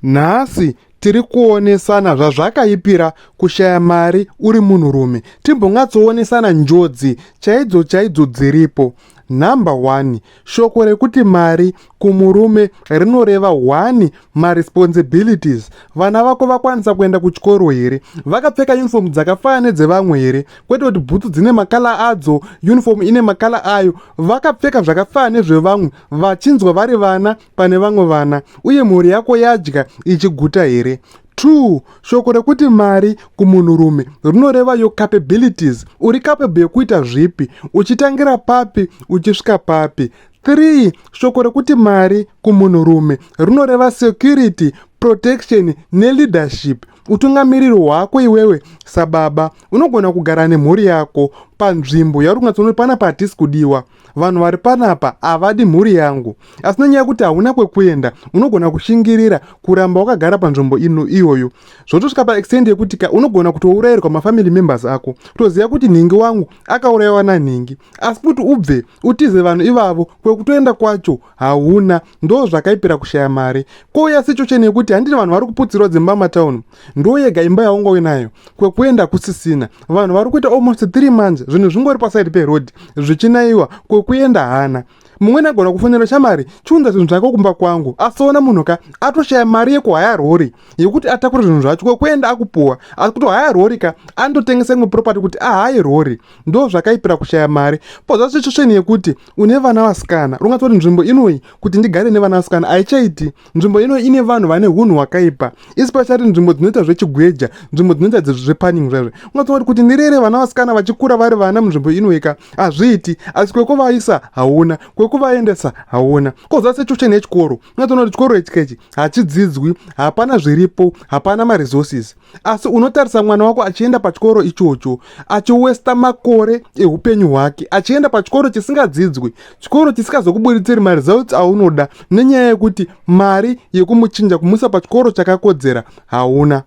Nhasi tiri kuonesana zvazvakaipira kushaya mari uri munhurume. Timbonyatsoonesana njodzi chaidzo dziripo. Number 1, shoko rekuti mari kumurume rinoreva 1, maresponsibilities. Vana vako vakwanisa kuenda kuchikoro here? Vakapfeka uniform dzakafanana nedzevamwe here? Kwete kuti bhutsu dzine makala adzo, uniform ine makala ayo. Vakapfeka zvakafanana nezvevamwe, vachinzwa vari vana pane vamwe vana, uye mhuri yako yadya ichiguta here? 2, shoko rekuti mari kumunhurume rinoreva your capabilities. Uri capable yekuita zvipi, uchitangira papi uchisvika papi. 3, shoko rekuti mari kumunhurume rinoreva security, protection neleadership. Utungamiriri hwako iwewe sababa unogona kugara nemhuri yako panzvimbo yauri kunatsoona panapa hatisi kudiwa, vanhu vari panapa havadi mhuri yangu. Asi nenyaya yekuti hauna kwekuenda, unogona kushingirira kuramba wakagara panzvimbo iyoyo. Zvotosvika paextend yekuti unogona kutourayirwa mafamily members ako, kutoziva kuti nhingi wangu akaurayiwa nanhingi, asi kuti ubve utize vanhu ivavo kwekutoenda kwacho hauna. Ndo zvakaipira kushaya mari. Kouya situation yekuti handiti vanhu vari kuputsirwa dzimba matauni, ndo yega imba yaunga uinayo, kwekuenda kusisina. Vanhu vari kuita almost 3 months zvinhu zvingori paside peroad zvichinaiwa, kwekuenda hana. Mumwe agona kufonera shamari, chiunza zvinhu zvako kumba kwangu, asiona munhu atoshaya mari yekuhaya rori yekuti atakure zvinhu zvacho, kwekuenda akupuwa, asi kuti haya rori andotengesa imwe property kuti ahaye rori. Ndo zvakaipira kushaya mari. Pozva situation yekuti une vana vasikana, rungatsoti nzvimbo inoyi kuti ndigare nevana vasikana haichaiti. Nzvimbo inoyi ine vanhu vane hunhu hwakaipa, especially nzvimbo dzinoita zvechigweja, nzvimbo dzinoita zvepanning zvazvo. Ungatsoti kuti ndirere vana vasikana vachikura vari vana munzvimbo inoyi hazviiti, asi kwekuvaisa hauna, kwekuvaendesa hauna. Kozva situation yechikoro, ungatsona kuti chikoro ichi hachidzidzwi, hapana zviripo, hapana maresources. Asi unotarisa mwana wako achienda pachikoro ichocho, achiwesta makore eupenyu hwake, achienda pachikoro chisingadzidzwi, chikoro chisingazokuburitsiri maresults aunoda, nenyaya yekuti mari yekumuchinja kumuisa pachikoro chakakodzera hauna.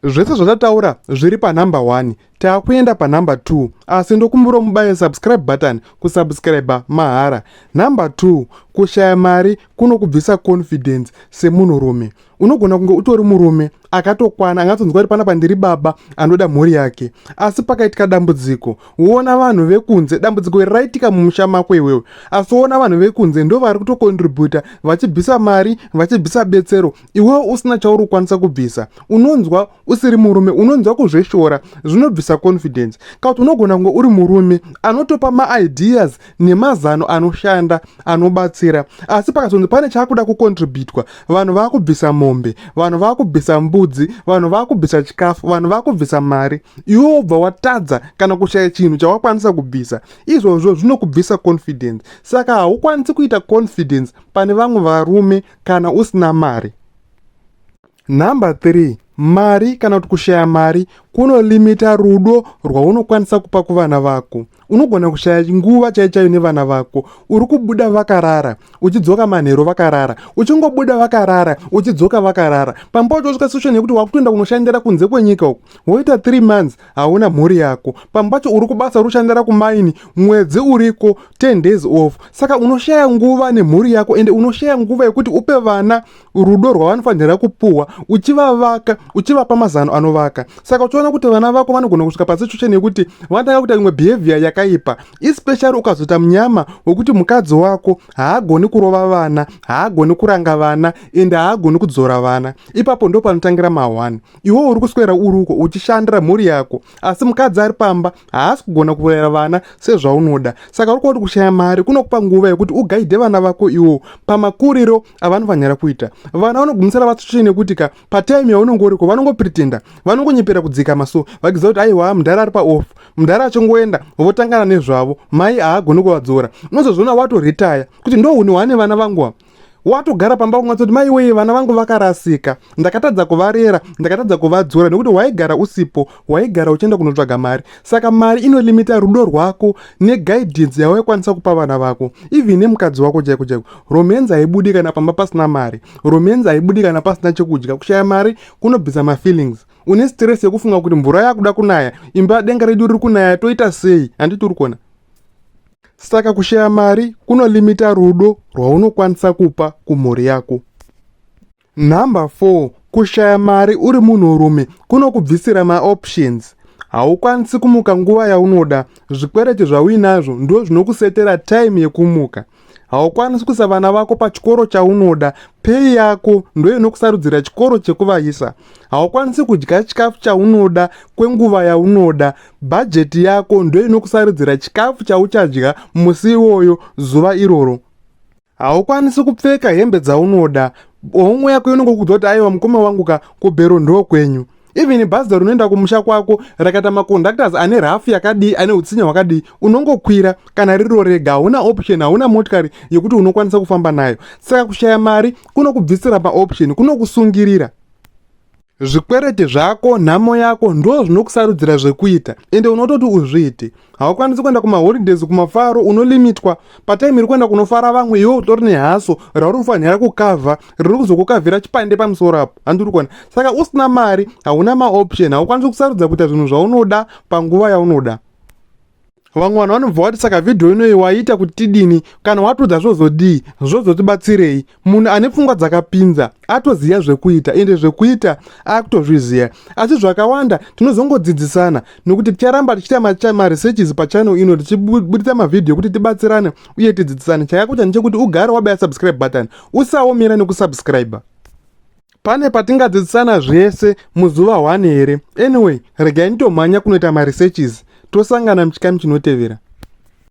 Zvese zvatataura zviri panumber 1. Takuenda panumber 2, asi ndokumbura mubaye subscribe button kusubscribe mahara. Number 2, kushaya mari kunokubvisa confidence semunhurume. Unogona kunge utori murume akatokwana, angatonzwa kuti panapa ndiri baba anoda mhuri yake, asi pakaitika dambudziko, uona vanhu vekunze, dambudziko raitika mumusha mako iwewe, asi uona vanhu vekunze ndo vari kutokontributa, vachibvisa mari, vachibvisa betsero, iwewe usina chauri kukwanisa kubvisa. Unonzwa usiri murume, unonzwa kuzveshora, zvinobvisa confidence. Kauti unogona kunge uri murume anotopa maideas nemazano anoshanda, anobatsira, asi pakazonzi pane chakuda kukontributwa, vanhu vakubvisa mombe, vanhu vakubvisa mbudzi, vanhu vakubvisa chikafu, vanhu vakubvisa mari, iwe ubva watadza kana kushaya chinhu chawakwanisa kubvisa. Izvozvo zvinokubvisa confidence. Saka haukwanisi kuita confidence pane vamwe varume kana usina mari. Number 3, mari kana kuti kushaya mari kunolimita rudo rwaunokwanisa kupa kuvana vako. Unogona kushaya nguva chaichayo nevana vako, uri kubuda vakarara, uchidzoka manheru vakarara, uchingobuda vakarara, uchidzoka vakarara. Pambacho usvika situation yekuti wakutoenda kunoshandira kunze kwenyika uku, woita 3 months hauna mhuri yako. Pambacho uri kubasa rushandira kumaini, mwedzi uriko 10 days off. Saka unoshaya nguva nemhuri yako, ende unoshaya nguva yekuti upe vana rudo rwavanofanira kupuwa, uchivavaka, uchivapa mazano anovaka. Saka uchiona kuti vana vako vanogona kusvika pasituation yekuti vanotanga kuita imwe behavior yakaipa, especially ukazoita munyama wekuti mukadzi wako haagoni kurova vana, haagoni kuranga vana, ende haagoni kudzora vana. Ipapo ndo panotangira ma1. Iwo uri kuswera uruko uchishandira mhuri yako, asi mukadzi ari pamba haasi kugona kurera vana sezvaunoda. Saka uri kuti kushaya mari kunokupa nguva yekuti ugaidhe vana vako iwo pamakuriro avanofanira kuita. Vana vanogumisira vasituation yekuti patime yaunenge uriko vanongopretenda, vanongonyepera kudzika maso, vachiziva kuti aiwa mudhara ari paoff, mudhara achingoenda votangana nezvavo, mai haagoni kuvadzora. Unozozviona watoretire kuti ndo huni hwane vana vangu, watogara pamba kungatso kuti mai weye vana vangu vakarasika, ndakatadza kuvarera, ndakatadza kuvadzora, nekuti waigara usipo, waigara uchienda kunotsvaga mari. Saka mari inolimita rudo rwako neguidance yawaikwanisa kupa vana vako, even nemukadzi wako chaiko chaiko. Romance haibudi kana pamba pasina mari, romance haibudi kana pasina chekudya. Kushaya mari kunobvisa mafeelings. Une stress yekufunga kuti mvura yakuda kunaya, imba denga redu riri kunaya, toita sei? Handiti uri kuona? Saka kushaya mari kunolimita rudo rwaunokwanisa kupa kumhuri yako. Number 4, kushaya mari uri munhurume kunokubvisira maoptions. Haukwanisi kumuka nguva yaunoda. Zvikwereti zvauinazvo ndo zvinokusetera time yekumuka. Haukwanisi kuisa vana vako pachikoro chaunoda. Pei yako ndo inokusarudzira chikoro chekuvaisa. Haukwanisi kudya chikafu chaunoda kwenguva yaunoda. Bhajeti yako ndo inokusarudzira chikafu chauchadya musi iwoyo zuva iroro. Haukwanisi kupfeka hembe dzaunoda. Homwe yako inongokudza kuti aiwa mukoma wangu kubhero ndo kwenyu. Even bhazi rinoenda kumusha kwako rakata maconductors ane rafu yakadii, ane utsinya hwakadii, unongokwira kana riro rega. Hauna option, hauna motikari yekuti unokwanisa kufamba nayo. Saka kushaya mari kunokubvisira paoption, kunokusungirira. Zvikwereti zvako, nhamo yako ndo zvinokusarudzira zvekuita, ende unototi uzviite. Haukwanisi kuenda kumaholidays, kumafaro, unolimitwa. Patime iri kuenda kunofara vamwe, iwe utori nehaso rauri kufanira kukavha, riri kuzokukavhira chipande pamusoro apo. Handiri kuona. Saka usina mari, hauna maoption, haukwanisi kusarudza kuita zvinhu zvaunoda panguva yaunoda. Vamwe vanhu vanobva vati saka vhidhiyo inoyi waita kuti tidini, kana watodza zvozodii, zvozotibatsirei. Munhu ane pfungwa dzakapinza atoziya zvekuita, ende zvekuita akutozviziya. Asi zvakawanda tinozongodzidzisana nokuti ticharamba tichiita maresearches pachannel ino, tichibudisa mavhidhiyo kuti tibatsirane uye tidzidzisane. Chakakosha ndechekuti ugare wabaya subscribe button, usaomera nekusubscribe. Pane patingadzidzisana zvese muzuva 1 here. Anyway, regai nditomhanya kunoita maresearches. Tosangana muchikamu chinotevera.